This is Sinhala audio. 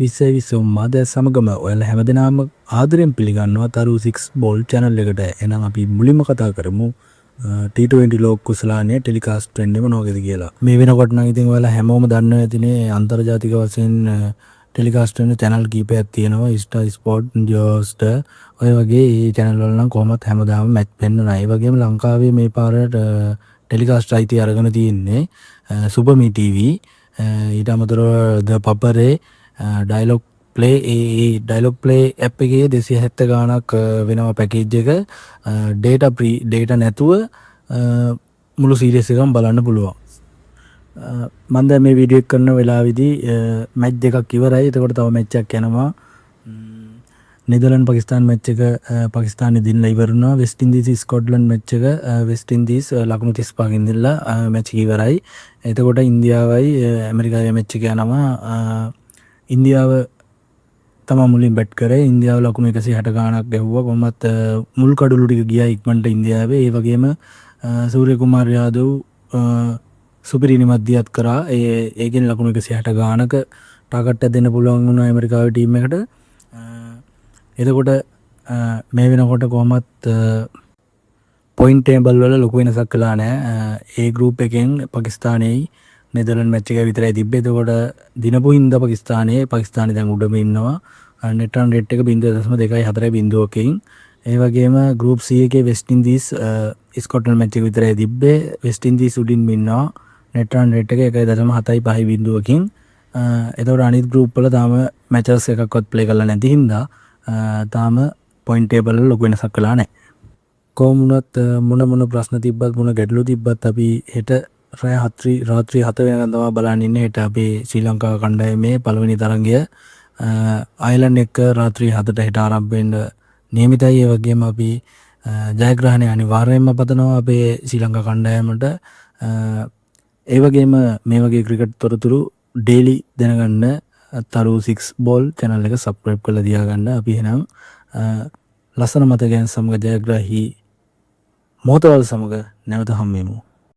විශ්වවිසුම්මාද සමගම ඔයාලා හැමදෙනාම ආදරෙන් පිළිගන්නවා තරු 6 බෝල් channel එකට. එහෙනම් අපි මුලින්ම කතා කරමු T20 ලෝක කුසලානේ ටෙලිකාස්ට් වෙන්නේ මොනවද කියලා. මේ වෙනකොට නම් ඉතින් ඔයාලා හැමෝම දන්නවා ඇතිනේ අන්තර්ජාතික වශයෙන් ටෙලිකාස්ට් වෙන channel කීපයක් තියෙනවා. Star Sport, Joestar ඔය වගේ මේ channel වල නම් කොහොමත් හැමදාම මැච් පෙන්නනවා. ඒ වගේම ලංකාවේ මේ පාරට ටෙලිකාස්ට් අයිති අරගෙන තියෙන්නේ සුපමි TV. ඊට අමතරව The Papare dialogue play dialogue play app එකේ 270 ගාණක් වෙනවා පැකේජ් එක. ඩේටා නැතුව මුළු සීරීස් එකම බලන්න පුළුවන්. මම දැන් මේ වීඩියෝ එක කරන වෙලාවේදී මැච් දෙකක් ඉවරයි. එතකොට තව මැච් එකක් යනවා. නෙදර්ලන්ඩ් පාකිස්තාන් මැච් එක පාකිස්තානේ දිනලා ඉවර වුණා. වෙස්ට් ඉන්දීස් ස්කොට්ලන්ඩ් මැච් එක වෙස්ට් ඉන්දීස් ලකුණු 35කින් දිනලා මැච් එක ඉවරයි. එතකොට ඉන්දියාවයි ඇමරිකාවේ මැච් එක යනවා. ඉන්දියාව තමා මුලින් බැට් කරේ. ඉන්දියාව ලකුණු 160 ගාණක් ගැහුවා. කොහොමත් මුල් කඩුළු ටික ගියා ඉක්මනට ඉන්දියාවේ. ඒ වගේම සූර්ය කුමාර යාදව් සුපිරි මැදිහත් කරා. ඒකෙන් ලකුණු 160 ගාණක ටාගට් එක දෙන්න පුළුවන් වුණා ඇමරිකාවේ ටීම් එකට. එතකොට මේ වෙනකොට කොහොමත් පොයින්ට් ටේබල් වල ලොකු වෙනසක් කළා නැහැ. ඒ ගෲප් එකෙන් පාකිස්තානයයි නෙදර්ලන්ඩ් මැච් එක විතරයි තිබ්බේ. එතකොට දිනපු හින්දා පාකිස්තානේ දැන් උඩම ඉන්නවා. net run rate එක 0.24 ඒ වගේම ගෲප් C එකේ වෙස්ට් ඉන්දීස් ස්කොට්ලන්ඩ් මැච් එක විතරයි තිබ්බේ. වෙස්ට් ඉන්දීස් උඩින්ම ඉන්නවා. net run rate එක 1.75 එතකොට අනිත් ගෲප් වල තාම මැචස් එකක්වත් ප්ලේ කරලා නැති හින්දා තාම පොයින්ට් ටේබල් වල ලොකු වෙනසක් කළා නැහැ. කොහොම වුණත් මොන ප්‍රශ්න තිබ්බත් මොන ගැටලු තිබ්බත් අපි හෙට රාත්‍රී 7 වෙනකන් තමයි බලන්න ඉන්නේ. හෙට අපේ ශ්‍රී ලංකා කණ්ඩායමේ පළවෙනි තරඟය අයර්ලන්ඩ් එක්ක රාත්‍රී 7ට හෙට ආරම්භ වෙන්න නියමිතයි. ඒ වගේම අපි ජයග්‍රහණය අනිවාර්යයෙන්ම පතනවා අපේ ශ්‍රී ලංකා කණ්ඩායමට. ඒ වගේම මේ වගේ ක්‍රිකට් තොරතුරු ඩේලි දැනගන්න තරු 6 බෝල් channel එක subscribe කරලා තියාගන්න. අපි එහෙනම් ලස්සන මතකයන් සමග ජයග්‍රාහී මොහොතවල් සමග නැවත හම්බෙමු.